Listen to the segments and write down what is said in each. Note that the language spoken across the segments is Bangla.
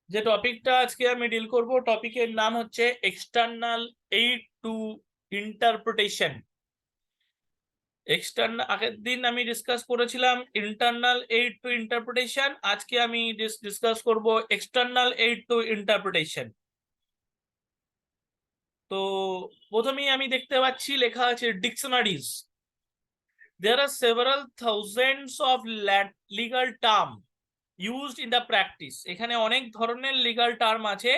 যে টপিকটা আজকে আমি ডিল করব, টপিকের নাম হচ্ছে external aid two interpretation. External আগের দিন আমি ডিসকাস করেছিলাম ইন্টারনাল এইড টু ইন্টারপ্রিটেশন, আজকে আমি ডিসকাস করব এক্সটার্নাল এইড টু ইন্টারপ্রিটেশন। তো প্রথমেই আমি দেখতে পাচ্ছি লেখা আছে dictionaries. There are several thousands of legal term used in the practice. এখানে অনেক ধরনের লিগ্যাল টার্ম আছে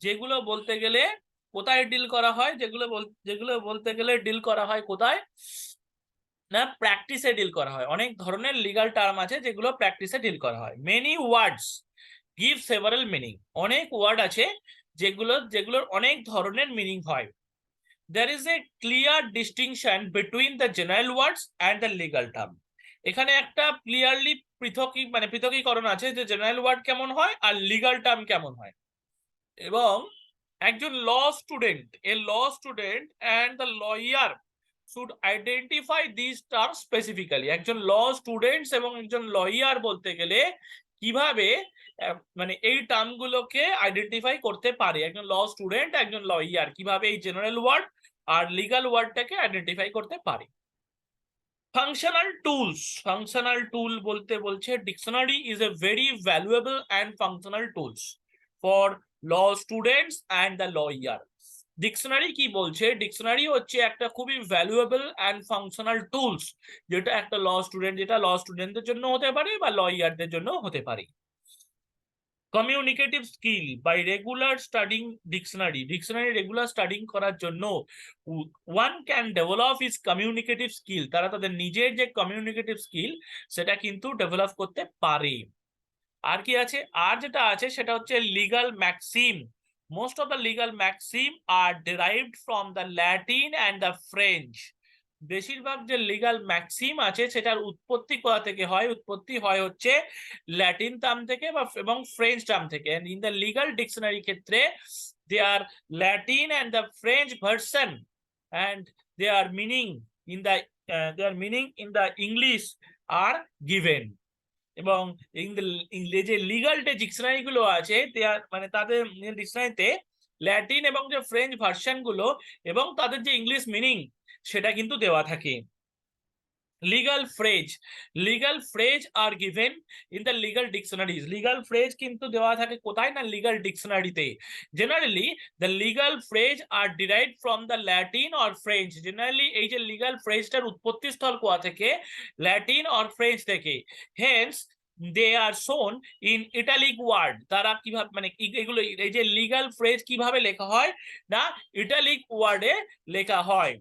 যেগুলো বলতে গেলে কোথায় ডিল করা হয়, যেগুলো বলতে গেলে ডিল করা হয় কোথায় না, প্র্যাকটিসে ডিল করা হয়। অনেক ধরনের লিগ্যাল টার্ম আছে যেগুলো প্র্যাকটিসে ডিল করা হয়। Many words give several meaning. অনেক ওয়ার্ড আছে যেগুলোর অনেক ধরনের মিনিং হয়। There is a clear distinction between the general words and the legal term. এখানে একটা ক্লিয়ারলি পৃথকীকরণ আছে যে জেনারেল ওয়ার্ড কেমন হয় আর লিগ্যাল টার্ম কেমন হয়। এবং একজন law student and the lawyer should identify this term specifically. একজন ল স্টুডেন্টস এবং একজন লয়ার বলতে গেলে কিভাবে এই টার্মগুলোকে আইডেন্টিফাই করতে পারে। একজন ল স্টুডেন্ট, একজন লয়ার কিভাবে এই জেনারেল ওয়ার্ড আর লিগ্যাল ওয়ার্ডটাকে আইডেন্টিফাই করতে পারে। ফাংশনাল টুল বলতে বলছে dictionary is a very valuable and functional tools for law students and the lawyer. Dictionary কি বলছে? ডিকশনারি হচ্ছে একটা খুবই ভ্যালুয়েবল অ্যান্ড ফাংশনাল টুলস, যেটা একটা ল স্টুডেন্টদের জন্য হতে পারে বা লয়ারদের জন্য হতে পারে। Communicative skill by regular studying dictionary regular studying করার জন্য one can develop is communicative skill. তারা তাদের নিজের যে কমিউনিকেটিভ স্কিল সেটা কিন্তু ডেভেলপ করতে পারে। আর কি আছে? আর যেটা আছে সেটা হচ্ছে legal maxim. Most of the legal maxim are derived from the Latin and the French. বেশিরভাগ যে লিগাল ম্যাক্সিম আছে সেটার উৎপত্তি কোথা থেকে হয়? উৎপত্তি হয় হচ্ছে ল্যাটিন টার্ম থেকে এবং ফ্রেঞ্চ টার্ম থেকে। ইন দ্য লিগাল ডিকশনারি ক্ষেত্রে they are Latin and the French version and they are meaning in the English are given. এবং যে লিগাল যে ডিকশনারি গুলো আছে তাদের ডিকশনারিতে ল্যাটিন এবং যে ফ্রেঞ্চ ভার্সন গুলো এবং তাদের যে ইংলিশ মিনিং সেটা কিন্তু দেওয়া থাকে। Legal phrase are given in the legal dictionaries. Legal phrase কিন্তু দেওয়া থাকে কোথায় না, লিগাল ডিকশনারিতে। Generally the legal phrase are derived from the Latin or French. Generally এই যে লিগাল ফ্রেজটার উৎপত্তি স্থল কোথা থেকে? ল্যাটিন অর ফ্রেঞ্চ থেকে। Hence they are shown in italic word. তারা কিভাবে এগুলো এই যে লিগাল ফ্রেজ কিভাবে লেখা হয় না, ইটালিক ওয়ার্ডে লেখা হয়।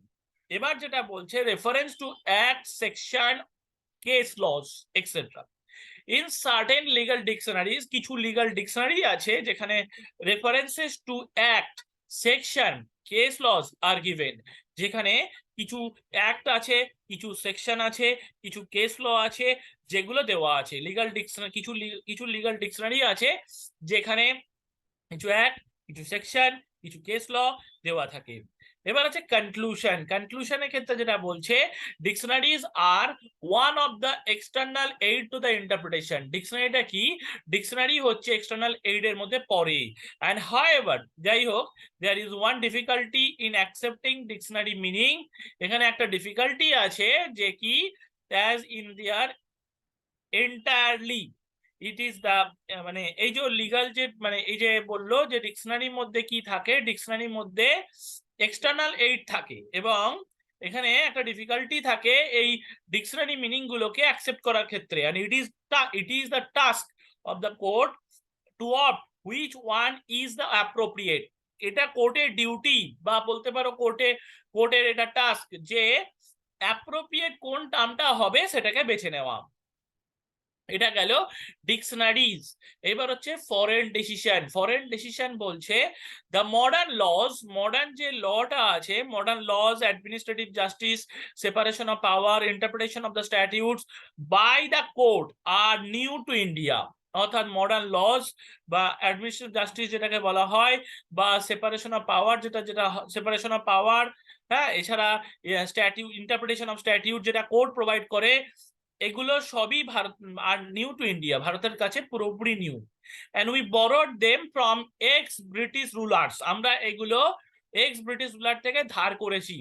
এবার যেটা বলছে reference to act, section, case laws etcetera. In certain legal dictionaries, কিছু লিগাল ডিকশনারি আছে যেখানে references to act, section, case laws are given. যেখানে কিছু অ্যাক্ট আছে, কিছু সেকশন আছে, কিছু কেস ল আছে যেগুলো দেওয়া আছে। লিগাল ডিকশনারি কিছু লিগাল ডিকশনারি আছে যেখানে কিছু অ্যাক্ট, কিছু সেকশন, কিছু কেস ল দেওয়া থাকে। এবার আছে কনক্লুশনের ক্ষেত্রে যেটা বলছে dictionaries are one of the external aid to the interpretation. ডিকশনারিটা কি? ডিকশনারি হচ্ছে এক্সটার্নাল এইড এর মধ্যে পড়ে। অ্যান্ড হাউএভার, যাই হোক, there is one difficulty in accepting dictionary meaning. এখানে একটা ডিফিকাল্টি আছে যে কি, as in there entirely it is the এই যে লিগাল যে এই যে বললো যে ডিকশনারির মধ্যে কি থাকে, ডিকশনারির মধ্যে এক্সটার্নাল এইড থাকে এবং এখানে একটা ডিফিকাল্টি থাকে এই ডিকশনারি মিনিং গুলোকে অ্যাকসেপ্ট করার ক্ষেত্রে। And it is the task of the court to opt which one is the appropriate. এটা কোর্টের ডিউটি বা বলতে পারো কোর্টের এটা টাস্ক যে অ্যাপ্রোপ্রিয়েট কোন টার্মটা হবে সেটাকে বেছে নেওয়া। এটা গেল ডিকশনারিজ। এবার হচ্ছে ফরেন ডিসিশন বলছে দ্য মডার্ন যে লটা আছে, modern laws, administrative justice, separation of power, interpretation of the statutes by the court are new to India. অর্থাৎ মডার্ন লজ বা অ্যাডমিনিস্ট্রেটিভ জাস্টিস যেটাকে বলা হয়, বা সেপারেশন অফ পাওয়ার যেটা সেপারেশন অফ পাওয়ার, হ্যাঁ, এছাড়া ইন্টারপ্রিটেশন অফ স্ট্যাটিউট যেটা কোর্ট প্রোভাইড করে, এগুলো সবই ভারত আর নিউ টু ইন্ডিয়া, ভারতের কাছে পুরোপুরি new. and we borrowed them from ex British rulers, আমরা এগুলো ex British ruler থেকে ধার করেছি।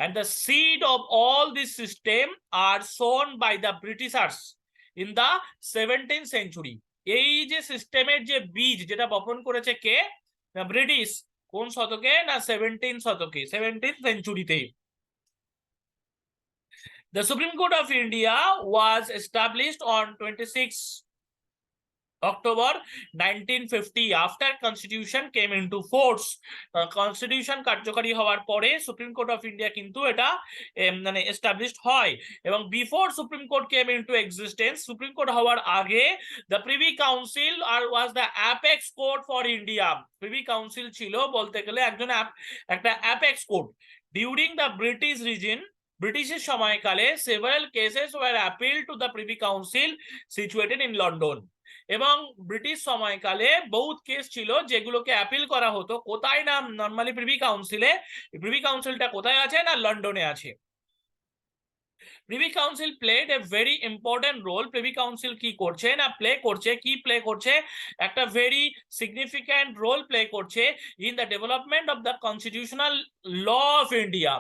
and the seed of all this system are sown by the Britishers in the 17th century, এই যে সিস্টেমের যে বীজ যেটা বপন করেছে কে, না ব্রিটিশ। কোন শতকে, না 17th শতকে, 17th সেঞ্চুরিতে। The Supreme Court of India was established on 26 October 1950 after Constitution came into force. Constitution কার্যকরী হওয়ার পরে সুপ্রিম কোর্ট অফ ইন্ডিয়া কিন্তু এটা মানে এস্টাবলিশড হয়। এবং before supreme court came into existence, supreme court হওয়ার আগে the privy council are was the apex court for India. Privy council ছিল বলতে গেলে একটা apex court. During the British reign, ব্রিটিশের সময়কালে several cases were appeal to the privy council situated in London. এবং ব্রিটিশ সময়কালে বহুত কেস ছিল যেগুলোকে অ্যাপিল করা হতো কোথায়, না নর্মালি প্রিভি কাউন্সিলে। প্রিভি কাউন্সিলটা কোথায় আছে, না লন্ডনে আছে। Privy council played a very important role. Privy council কি করছে, না প্লে করছে একটা ভেরি সিগনিফিক্যান্ট রোল প্লে করছে in the development of the constitutional law of India.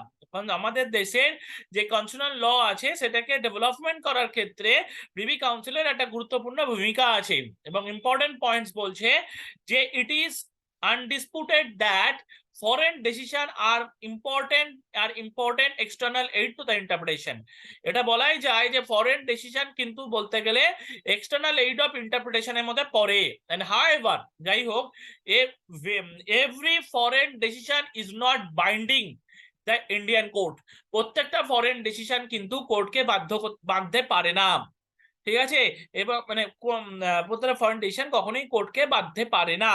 আমাদের দেশের যে কনস্টিটিউশনাল ল আছে সেটাকে ডেভেলপমেন্ট করার ক্ষেত্রে প্রিভি কাউন্সিলের একটা গুরুত্বপূর্ণ ভূমিকা আছে। এবং ইম্পর্টেন্ট পয়েন্টস বলছে যে it is undisputed that foreign decision are important external aid to the interpretation. এটা বলাই যায় যে ফরেন ডিসিশন কিন্তু বলতে গেলে এক্সটার্নাল এইড অফ ইন্টারপ্রিটেশনের মধ্যে পড়ে। and however, যাই হোক, every foreign decision is not binding the Indian court. প্রত্যেকটা ফরেন ডিসিশন কিন্তু কোর্টকে বাঁধতে পারে না, ঠিক আছে। এবং মানে প্রত্যেকটা ফরেন ডিসিশন কখনোই কোর্টকে বাঁধতে পারে না।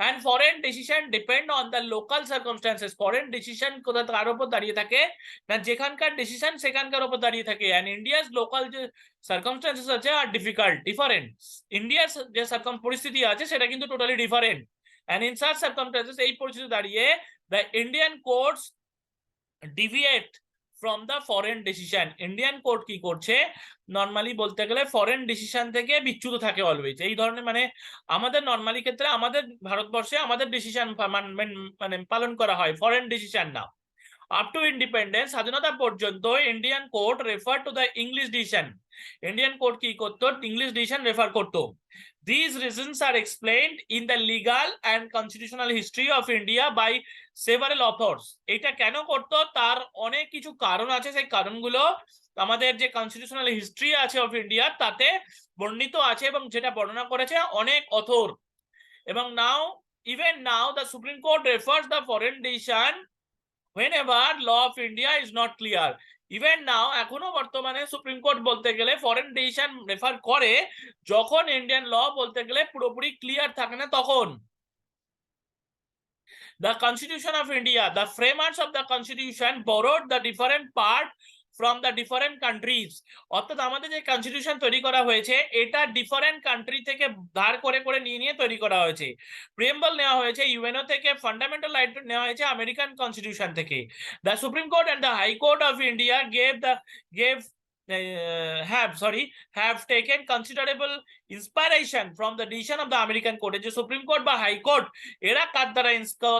and foreign decision depend on the local circumstances. foreign decision কোথা কার উপর দাঁড়িয়ে থাকে, না যেখানকার ডিসিশন সেখানকার উপর দাঁড়িয়ে থাকে। and India's local যে circumstances আছে আর different. ইন্ডিয়ার যে পরিস্থিতি আছে সেটা কিন্তু totally different. and in such circumstances, এই পরিস্থিতি দাঁড়িয়ে the Indian courts deviate from the foreign decision. Indian court কি করছে, নর্মালি বলতে গেলে ফরেন ডিসিশন থেকে বিচ্যুত থাকে অলওয়েজ। এই ধরনের মানে আমাদের নর্মালি ক্ষেত্রে আমাদের ভারতবর্ষে আমাদের ডিসিশন মানে পালন করা হয়, ফরেন ডিসিশন না। আপ টু ইন্ডিপেন্ডেন্স, স্বাধীনতা পর্যন্ত Indian court refer to the English decision. Indian court কি করতো, ইংলিশ ডিসিশন রেফার করতো। These reasons are explained in the legal and constitutional history of India by several authors. এটা কেন করতো তার অনেক কিছু কারণ আছে, সেই কারণগুলো আমাদের যে কনস্টিটিউশনাল হিস্ট্রি আছে অফ ইন্ডিয়া তাতে বর্ণিত আছে এবং যেটা বর্ণনা করেছে অনেক অথর। এবং even now the Supreme Court refers the foreign decision whenever law of India is not clear. Even নাও এখনো বর্তমানে সুপ্রিম কোর্ট বলতে গেলে ফরেন ডিসিশন রেফার করে যখন ইন্ডিয়ান ল বলতে গেলে পুরোপুরি ক্লিয়ার থাকে না তখন। The Constitution of India, the framers of the Constitution borrowed the different part from the different countries. অর্থাৎ আমাদের যে কনস্টিটিউশন তৈরি করা হয়েছে এটা ডিফারেন্ট কান্ট্রি থেকে ধার করে করে নিয়ে তৈরি করা হয়েছে। প্রিএম্বল নেওয়া হয়েছে ইউএনও থেকে, ফান্ডামেন্টাল রাইট নেওয়া হয়েছে আমেরিকান কনস্টিটিউশন থেকে। The supreme court and the high court of India have taken considerable inspiration from the decision of the American court. যে সুপ্রিম কোর্ট বা হাই কোর্ট এরা কার দ্বারা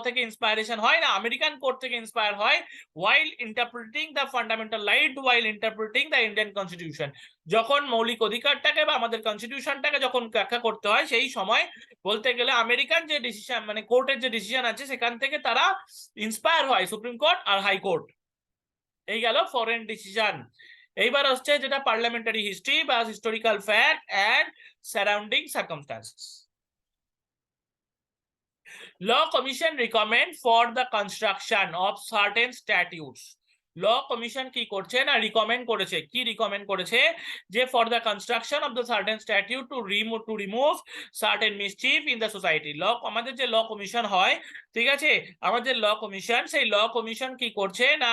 থেকে ইন্সপায়ারেশন হয়, না আমেরিকান কোর্ট থেকে ইন্সপায়ার হয় while interpreting the fundamental right, while interpreting the Indian constitution. যখন মৌলিক অধিকারটাকে বা আমাদের কনস্টিটিউশনটাকে যখন ব্যাখ্যা করতে হয় সেই সময় বলতে গেলে আমেরিকান যে ডিসিশন মানে কোর্টের যে ডিসিশন আছে সেখান থেকে তারা ইন্সপায়ার হয় সুপ্রিম কোর্ট আর হাই কোর্ট। এই গেল ফরেন ডিসিশন। এইবার হচ্ছে যেটা পার্লামেন্টারি হিস্ট্রি বা historical fact and surrounding circumstances. Law Commission recommend for the construction of certain statutes. Law commission কি করছে, না রিকমেন্ড করেছে, কি রিকমেন্ড করেছে যে for the construction of the certain statute to remove certain mischief in the society. আমাদের যে ল কমিশন হয়, ঠিক আছে, আমাদের ল কমিশন, সেই ল কমিশন কি করছে, না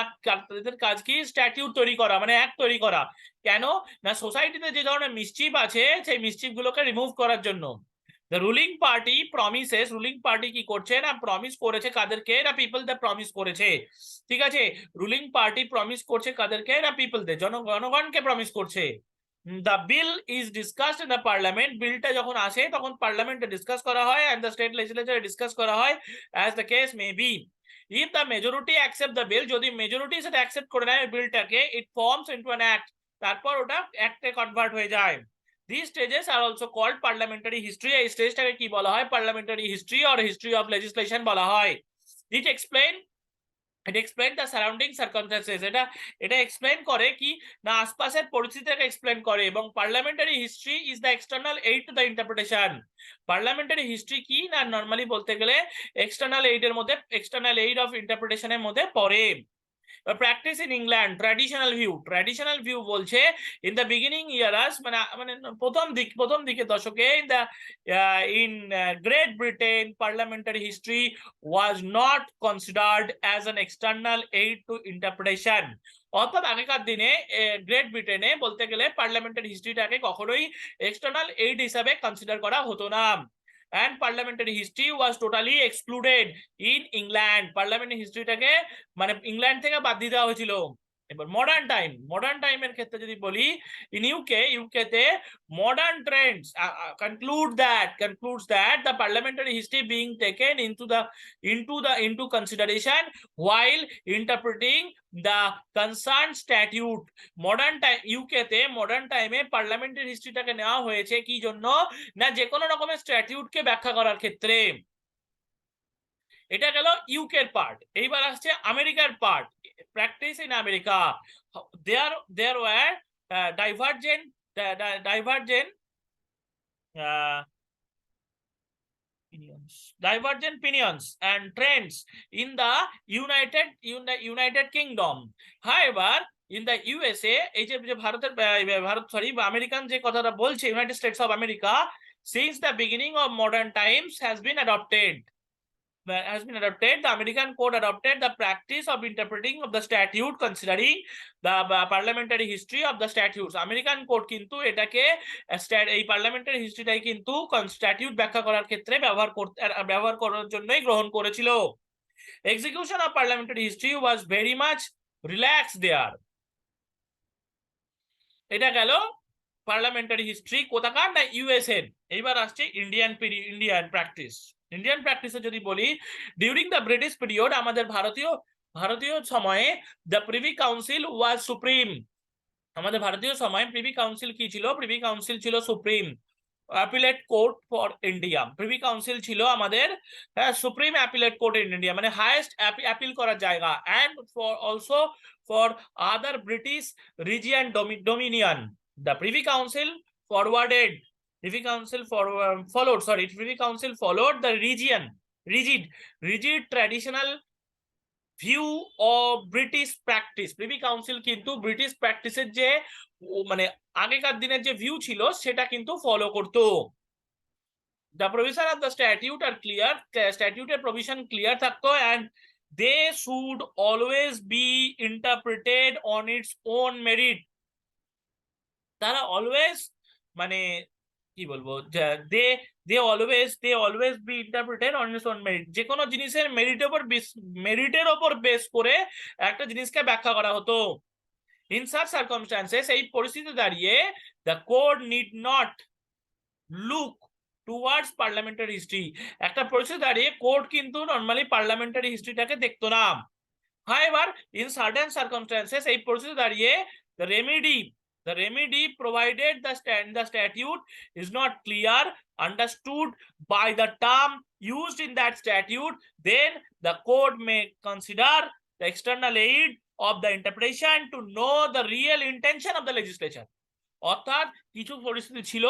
তাদের কাজ কি স্ট্যাটিউট তৈরি করা, মানে অ্যাক্ট তৈরি করা। কেন, না সোসাইটিতে যে ধরনের মিসচিফ আছে সেই মিসচিফ গুলোকে রিমুভ করার জন্য। The ruling party promises, ruling party কি করছে, না প্রমিস করেছে কাদেরকে, না পিপল দে প্রমিস করেছে, ঠিক আছে। রুলিং পার্টি প্রমিস করছে কাদেরকে, না পিপল দে জনগণকে প্রমিস করছে। the bill is discussed in the parliament, বিলটা যখন আসে তখন পার্লামেন্টে ডিসকাস করা হয় and the state legislature discuss করা হয় as the case may be. If the majority accept the bill, যদি মেজরিটি সেটা অ্যাকসেপ্ট করে নেয় বিলটাকে, it forms into an act, তারপর ওটা অ্যাক্টে কনভার্ট হয়ে যায়. These stages are also called parliamentary history. এই স্টেজটাকে কি বলা হয়? Parliamentary history or history of legislation বলা হয়. It explain the surrounding circumstances. এটা এক্সপ্লেইন করে কি না আশপাশের পরিস্থিতিটাকে এক্সপ্লেইন করে, এবং parliamentary history is the external aid to the interpretation. Parliamentary history কি না নরমালি বলতে গেলে এক্সটার্নাল এইডের মধ্যে, এক্সটার্নাল এইড অফ ইন্টারপ্রিটেশনের মধ্যে পড়ে. Practice in England, traditional view বলছে ইন দ্য বিগিনিং ইয়ারাস, মানে প্রথম দিকে দশকে in great Britain parliamentary history was not considered as an external aid two interpretation. অর্থাৎ আগেকার দিনে গ্রেট ব্রিটেনে বলতে গেলে পার্লামেন্টারি হিস্ট্রিটাকে কখনোই এক্সটার্নাল এইড হিসাবে কনসিডার করা হতো না. And parliamentary history was totally excluded in England. Parliamentary historyটাকে মানে ইংল্যান্ড থেকে বাদ দিয়ে দেওয়া হয়েছিল. এবার মডার্ন টাইমের ক্ষেত্রে যদি বলি, in UK তে modern trends concludes that the parliamentary history being taken into consideration while interpreting the concerned statute. Modern টাইমে পার্লামেন্টারি হিস্ট্রিটাকে নেওয়া হয়েছে কি জন্য না যে কোনো রকমের স্ট্যাটিউটকে ব্যাখ্যা করার ক্ষেত্রে. এটা গেল ইউকের পার্ট. এইবার আসছে আমেরিকার part. Practice in America, there were divergent opinions and trends in the United Kingdom. However, in the USA, এই যে আমেরিকান যে কথাটা বলছে, United states of America, since the beginning of modern times has been adopted. The American code adopted the practice of interpreting of the statute considering the parliamentary history of the statutes. American code কিন্তু এটাকে এই পার্লামেন্টারি হিস্ট্রিটাই কিন্তু স্ট্যাটিউট ব্যাখ্যা করার ক্ষেত্রে ব্যবহার করার জন্যই গ্রহণ করেছিল. Execution of parliamentary history was very much relaxed there. এটা গেল পার্লামেন্টারি হিস্ট্রি কোথাকার না ইউএস এর. এইবার আসছে ইন্ডিয়ান প্র্যাকটিসে যদি বলি, ডিউরিং দ্য ব্রিটিশ পিরিয়ড, আমাদের ভারতীয় সময়ে the privy council was supreme. আমাদের ভারতীয় সময় প্রিভি কাউন্সিল কি ছিল? প্রিভি কাউন্সিল ছিল supreme appellate court for India. Privy council ছিল আমাদের supreme appellate court in India, মানে হাইয়েস্ট অ্যাপিল করার জায়গা. And also for other British region Dominion. The Privy Council followed the rigid traditional view of British practice. Privy Council কিন্তু ব্রিটিশ প্র্যাকটিসের যে মানে আগেকার দিনের যে ভিউ ছিল সেটা কিন্তু ফলো করতো. The provision of the statute are clear, statute provision clear থাকতো, and they should always be interpreted on its own merit. তারা অলওয়েজ মানে কি বলবো, they always be interpreted on its own merit. যে কোনো জিনিসের মেরিটের ওপর বেস করে একটা জিনিসকে ব্যাখ্যা করা হতো. In such circumstances, এই পরিস্থিতি দাঁড়িয়ে the court need not look towards parliamentary history. একটা পরিস্থিতি দাঁড়িয়ে কোর্ট কিন্তু নরমালি পার্লামেন্টারি হিস্ট্রিটাকে দেখতো না. However, in certain circumstances, এই পরিস্থিতি দাঁড়িয়ে the remedy provided the statute is not clear understood by the term used in that statute, then the court may consider the external aid of the interpretation to know the real intention of the legislature. অর্থাৎ কিছু পরিস্থিতি ছিল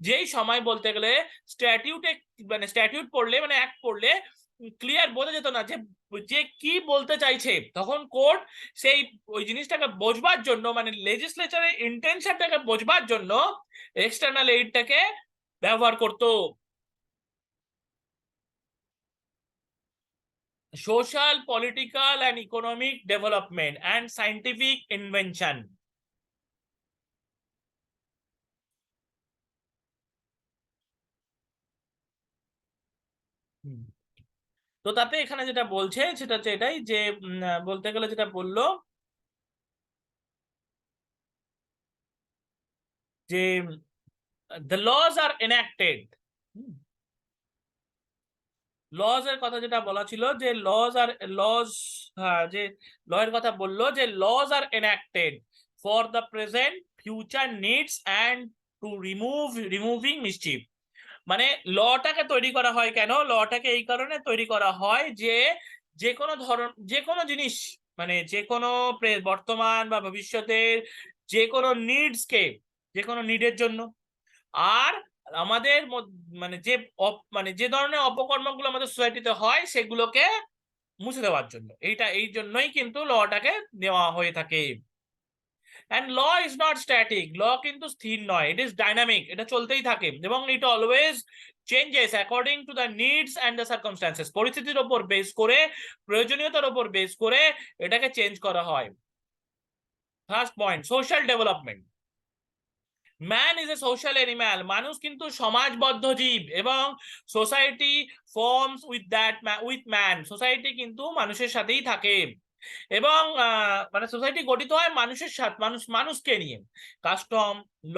যেই সময় বলতে গেলে স্ট্যাটিউট পড়লে মানে অ্যাক্ট পড়লে ক্লিয়ার বোঝা যেত না যে কি বলতে চাইছে, তখন কোর্ট সেই ওই জিনিসটাকে বোঝবার জন্য মানে লেজিসলেচারের ইন্টেনশনটাকে বোঝবার জন্য এক্সটার্নাল এইডটাকে ব্যবহার করত. Social, political and economic development and scientific invention. তো তাতে এখানে যেটা বলছে সেটা হচ্ছে এটাই যে বলতে গেলে যেটা বললো যে the laws are enacted, laws এর কথা যেটা বলা ছিল যে লজ, হ্যাঁ, যে ল এর কথা বললো যে laws are enacted for the present future needs and to removing mischief. মানে লটাকে তৈরি করা হয় কেন? লটাকে এই কারণে তৈরি করা হয় যে যে কোনো জিনিস, মানে যে কোনো বর্তমান বা ভবিষ্যতের যে কোনো যে কোনো নিডের জন্য, আর আমাদের মানে মানে যে ধরনের অপকর্মগুলো আমাদের সোসাইটিতে হয় সেগুলোকে মুছে দেওয়ার জন্য, এই জন্যই কিন্তু লটাকে দেওয়া হয়ে থাকে। And law is not static, law কিন্তু স্থির নয়, ইট ইজ ডাইনামিক, এটা চলতেই থাকে এবং ইট always changes according to the needs and the circumstances. পরিস্থিতির ওপর বেস করে, প্রয়োজনীয়তার ওপর বেস করে এটাকে চেঞ্জ করা হয়। First point, social development. Man is a social animal, মানুষ কিন্তু সমাজবদ্ধ জীব এবং society forms with man, society কিন্তু মানুষের সাথেই থাকে এবং মানে সোসাইটি গঠিত হয় মানুষের সাথে, মানুষকে নিয়ে। Custom, law,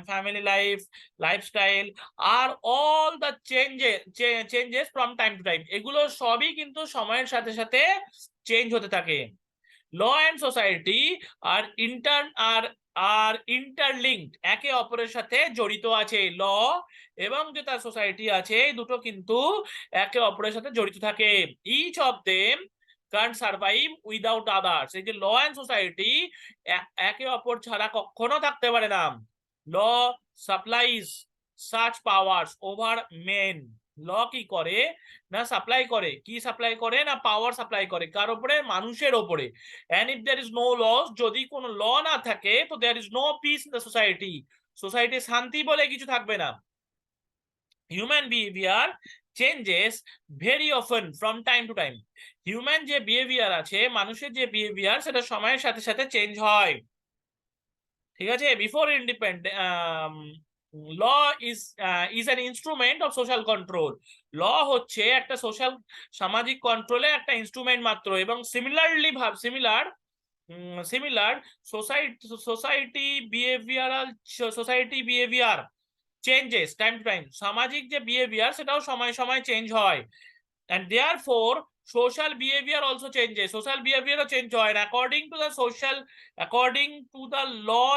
family life, lifestyle আর all the changes from time to time, এগুলো সবই কিন্তু সময়ের সাথে সাথে চেঞ্জ হতে থাকে। Law and society are interlinked, একে অপরের সাথে জড়িত আছে। ল এবং যে তার সোসাইটি আছে, এই দুটো কিন্তু একে অপরের সাথে জড়িত থাকে। Each of them can survive without others. এই যে ল অ্যান্ড সোসাইটি একে অপর ছাড়া কখনো থাকতে পারে না। Law supplies such powers over men, law কি করে না সাপ্লাই করে, কি সাপ্লাই করে না পাওয়ার সাপ্লাই করে, কার উপরে? মানুষের ওপরে। And if there is no laws, যদি কোনো ল না থাকে তো there is no peace in the society, society শান্তি বলে কিছু থাকবে না। Human behaviour changes very often from time to time, human যে বিহেভিয়ার আছে, মানুষের যে বিহেভিয়ার, সেটা সময়ের সাথে সাথে চেঞ্জ হয়। ঠিক আছে? Before independent law is an instrument of social control, law হচ্ছে একটা সামাজিক কন্ট্রোলে একটা ইনস্ট্রুমেন্ট মাত্র। এবং similar society behaviour changes time to time, সামাজিক যে বিহেভিয়ার সেটাও সময় সময় চেঞ্জ হয়। and therefore social behavior also changes, social behavior change হয় according to the law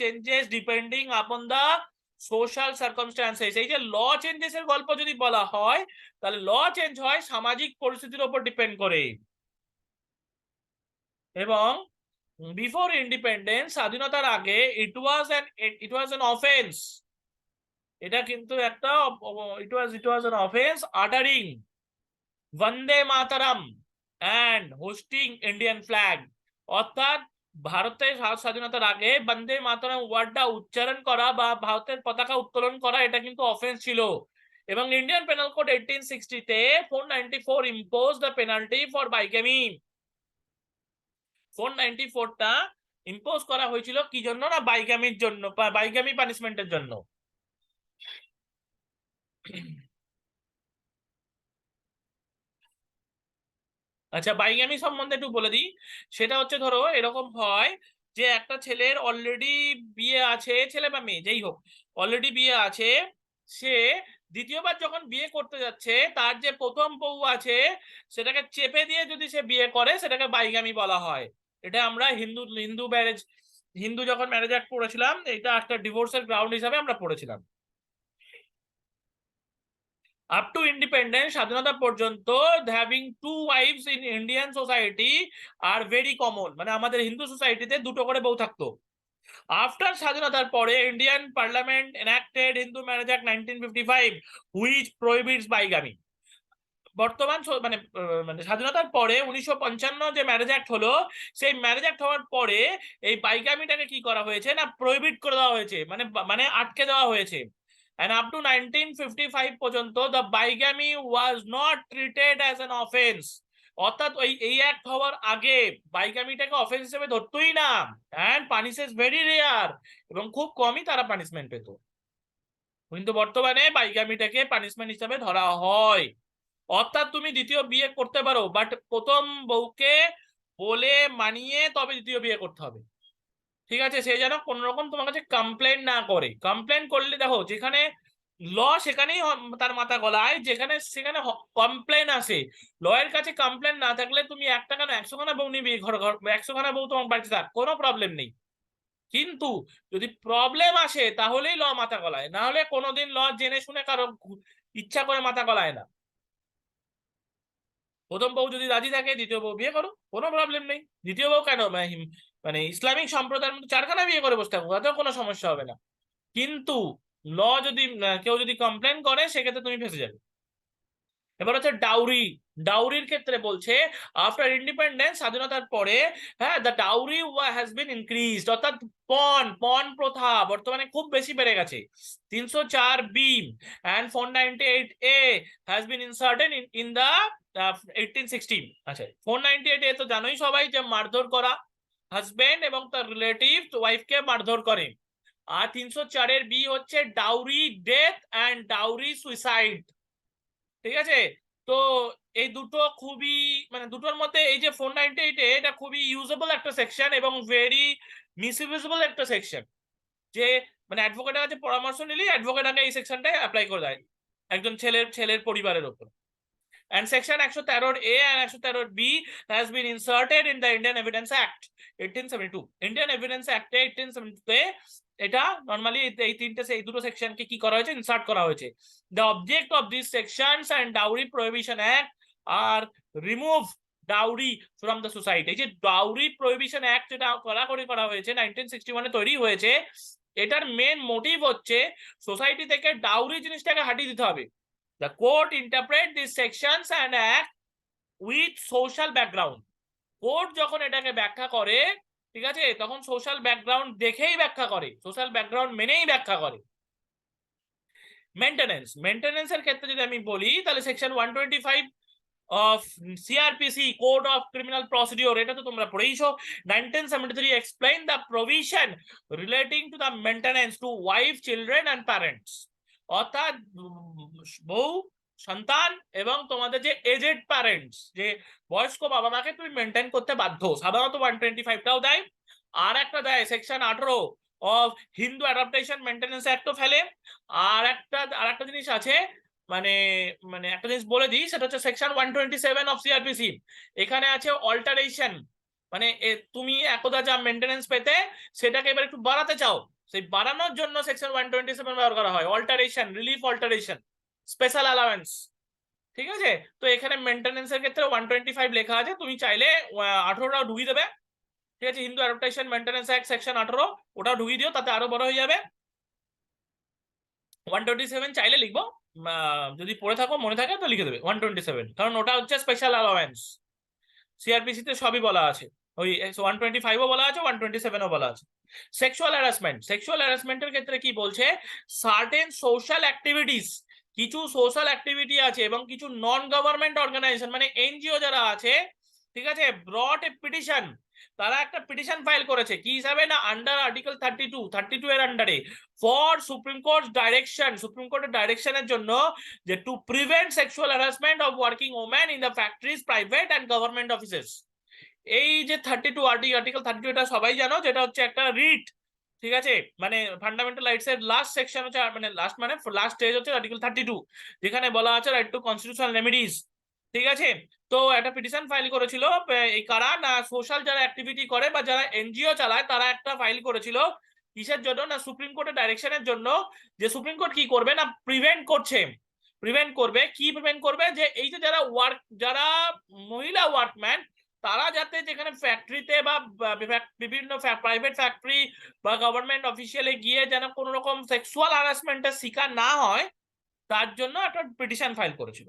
changes depending upon the social circumstances। এই যে ল চেঞ্জেস এর গল্প যদি বলা হয়, তাহলে ল চেঞ্জ হয় সামাজিক পরিস্থিতির উপর ডিপেন্ড করে। এবং বিফোর ইন্ডিপেন্ডেন্স, স্বাধীনতার আগে, ইট ওয়াজ অ্যান অফেন্স, এটা কিন্তু একটা it was an offence uttering Bande Mataram and hoisting Indian flag. অর্থাৎ ভারতের স্বাধীনতার আগে বন্দে মাতারাম ওয়ার্ডটা উচ্চারণ করা বা ভারতের পতাকা উত্তোলন করা, এটা কিন্তু অফেন্স ছিল। এবং ইন্ডিয়ান পেনাল কোড 1860 তে 494 ইম্পোজ দ্য পেনাল্টি ফর বাইগামি। 494 টা ইম্পোজ করা হয়েছিল কি জন্য? না বাইগামির জন্য, বাইগামি পানিশমেন্টের জন্য। আচ্ছা, বাইগামি সম্বন্ধে একটু বলে দিই। সেটা হচ্ছে, ধরো এরকম হয় যে একটা ছেলের অলরেডি বিয়ে আছে, ছেলে বা মেয়ে যেই হোক, অলরেডি বিয়ে আছে, সে দ্বিতীয়বার যখন বিয়ে করতে যাচ্ছে, তার যে প্রথম বউ আছে সেটাকে চেপে দিয়ে যদি সে বিয়ে করে, সেটাকে বাইগামি বলা হয়। এটা আমরা হিন্দু যখন ম্যারেজ অ্যাক্ট পড়েছিলাম, এটা একটা ডিভোর্সের গ্রাউন্ড হিসাবে আমরা পড়েছিলাম। আপ টু ইন্ডিপেন্ডেন্স, স্বাধীনতা পর্যন্ত, having two wives in Indian society are very common, মানে আমাদের হিন্দু সোসাইটিতে দুটো করে বউ থাকতো। আফটার স্বাধীনতার পরে Indian parliament enacted Hindu marriage act 1955 which prohibits bigamy. বর্তমান মানে মানে স্বাধীনতার পরে 1955 যে ম্যারেজ অ্যাক্ট হলো, সেই ম্যারেজ অ্যাক্ট হওয়ার পরে এই বাইগামিটাকে কি করা হয়েছে না প্রহিবিট করে দেওয়া হয়েছে, মানে মানে আটকে দেওয়া হয়েছে। And up to 1955 পর্যন্ত the bigamy was not treated as an offense, অর্থাৎ এই অ্যাক্ট হওয়ার আগে বাইগামিটাকে অফেন্স হিসেবে ধরতোই না, and punishes very rare, এবং খুব কমই তারা পানিশমেন্ট পেত। কিন্তু বর্তমানে বাইগামিটাকে পানিশমেন্ট হিসেবে ধরা হয়। অর্থাৎ তুমি দ্বিতীয় বিয়ে করতে পারো, বাট প্রথম বউকে বলে মানিয়ে তবে দ্বিতীয় বিয়ে করতে হবে। ঠিক আছে, সে যেন কোন রকম তোমার কাছে কমপ্লেন না করে। কমপ্লেন করলে দেখো যেখানে ল সেখানেই তার মাথা গলায়, যেখানে সেখানে কমপ্লেন আসে। ল এর কাছে কমপ্লেন না থাকলে তুমি একটা কেন 100খানা বউ নিবি, ঘর ঘর 100খানা বউ তোমার বাড়িতে থাক, কোনো প্রবলেম নেই। কিন্তু যদি প্রবলেম আসে তাহলেই ল মাথা গলায়, না হলে কোনোদিন ল জেনে শুনে কারো ইচ্ছা করে মাথা গলায় না। প্রথম বউ যদি রাজি থাকে দ্বিতীয় বউ বিয়ে করো, কোনো প্রবলেম নেই। দ্বিতীয় বউ কেন, মানে ইসলামিক সম্প্রদায়ের মতো 4খানা বিয়ে করে বসতে থাকো, তাতেও কোনো সমস্যা হবে না। কিন্তু ল যদি কেউ যদি কমপ্লেন করে সেক্ষেত্রে তুমি ফেসে যাবে। এবার হচ্ছে ডাউরি। ডাউরির ক্ষেত্রে বলছে আফটার ইন্ডিপেন্ডেন্স, স্বাধীনতার পরে, হ্যাঁ, the dowry has been increased, অর্থাৎ পণ পণ প্রথা বর্তমানে খুব বেশি বেড়ে গেছে। 304B and 498A has been inserted in the 1816। আচ্ছা, 498A তো জানোই সবাই যে মারধর করা, হাজবেন্ড এবং তার রিলেটিভ ওয়াইফকে মারধর করে। আর 304 বি হচ্ছে dowry death and dowry suicide. ঠিক আছে, তো এই দুটো খুবই, মানে দুটোর মধ্যে এই যে 498 এটা খুবই ইউজেবল একটা সেকশন এবং ভেরি মিসইউজেবল একটা সেকশন। যে মানে অ্যাডভোকেটের কাছে পরামর্শ নিলে অ্যাডভোকেট আগে এই সেকশনটাই অ্যাপ্লাই করে দেয় একজন ছেলের পরিবারের উপর। And section 113A and 113B has been inserted in the Indian Evidence Act 1872। Indian Evidence Act 1872 তে এটা নরমালি এই তিনটে এই দুটো সেকশনকে কি করা হয়েছে, ইনসার্ট করা হয়েছে। The object of these sections and Dowry Prohibition Act are remove dowry from the society. এই যে ডাউরি প্রহিবিশন অ্যাক্ট যেটা করা হয়েছে 1961 এ তৈরি হয়েছে, এটার মেন মোটিভ হচ্ছে সোসাইটি থেকে ডাউরি জিনিসটাকে হাটিয়ে দিতে হবে। The court interpret these sections and act with social background। Court যখন এটাকে ব্যাখ্যা করে, ঠিক আছে, তখন সোশ্যাল ব্যাকগ্রাউন্ড দেখেই ব্যাখ্যা করে, সোশ্যাল ব্যাকগ্রাউন্ড মেনেই ব্যাখ্যা করে। মেনটেনেন্সের ক্ষেত্রে যদি আমি বলি তাহলে section 125 of CRPC Code of Criminal Procedure, এটা তো তোমরা পড়েইছো। 1973 explain the provision relating to the maintenance to wife, children and parents। অর্থাৎ বউ, সন্তান এবং তোমাদের যে এজেড প্যারেন্টস, যে বয়স্ক বাবা মাকে তুমি মেনটেন করতে বাধ্য, সাধারণত 125টাও দেয়। আর একটা দেয় section 18 of Hindu adaptation maintenance অ্যাক্টও ফেলে। আর একটা জিনিস আছে, মানে মানে একটা জিনিস বলে দিই, সেটা হচ্ছে সেকশন 127 অফ সিআরপিসি। এখানে আছে অল্টারেশন, মানে তুমি একদা যা মেনটেনেন্স পেতে সেটাকে এবার একটু বাড়াতে চাও, সেই বাড়ানোর জন্য সেকশন 127 ব্যবহার করা হয়। Alteration, relief alteration, special allowance. ঠিক আছে, তো এখানে মেনটেনেন্সের ক্ষেত্রে 125 লেখা আছে, তুমি চাইলে 18টাও ঢুকিয়ে দেবে। ঠিক আছে, Hindu adaptation maintenance act section 18 ওটাও ঢুকিয়ে দিও, তাতে আরো বড় হয়ে যাবে। 127 চাইলে লিখবো, যদি পড়ে থাকো মনে থাকে তো লিখে দেবে 127, কারণ ওটা হচ্ছে স্পেশাল অ্যালাওয়েন্স। সিআরপিসি তে সবই বলা আছে, ওই 125ও বলা আছে, 127ও বলা আছে। সেক্সুয়াল হ্যারাসমেন্টের ক্ষেত্রে কি বলছে, সার্টেন সোশ্যাল অ্যাক্টিভিটিস, কিছু সোশ্যাল অ্যাক্টিভিটি আছে এবং কিছু নন গভর্নমেন্ট অর্গানাইজেশন মানে এনজিও যারা আছে, ঠিক আছে, ব্রট এ পিটিশন, তারা একটা পিটিশন ফাইল করেছে কি হিসাবে না, আন্ডার আর্টিকেল 32 এর আন্ডারে for supreme court direction, supreme কোর্টের ডাইরেকশনের জন্য, যে to prevent sexual harassment of working women in the factories, private and government offices. এই যে 32 আর্টিকেল 32, এটা সবাই জানো, যেটা হচ্ছে একটা রিট। ঠিক আছে, মানে ফান্ডামেন্টাল রাইটস এর লাস্ট সেকশন হচ্ছে, মানে লাস্ট স্টেজ হচ্ছে আর্টিকেল 32, যেখানে বলা আছে রাইট টু কনস্টিটিউশনাল রেমেডিজ। ঠিক আছে, তো একটা পিটিশন ফাইল করেছিল এই কারা না, সোশ্যাল যারা অ্যাক্টিভিটি করে বা যারা এনজিও চালায়, তারা একটা ফাইল করেছিল কিসের জন্য না, সুপ্রিম কোর্টের ডাইরেকশনের জন্য, যে সুপ্রিম কোর্ট কি করবে না, প্রিভেন্ট করবে কি প্রিভেন্ট করবে, যে এই যে যারা মহিলা ওয়ার্কম্যান, তারা যাতে যেখানে ফ্যাক্টরিতে বা বিভিন্ন প্রাইভেট ফ্যাক্টরি বা গভর্নমেন্ট অফিসিয়ালে গিয়ে যেন কোনো রকম সেক্সুয়াল হ্যারাসমেন্টের শিকার না হয়, তার জন্য একটা পিটিশন ফাইল করেছিল।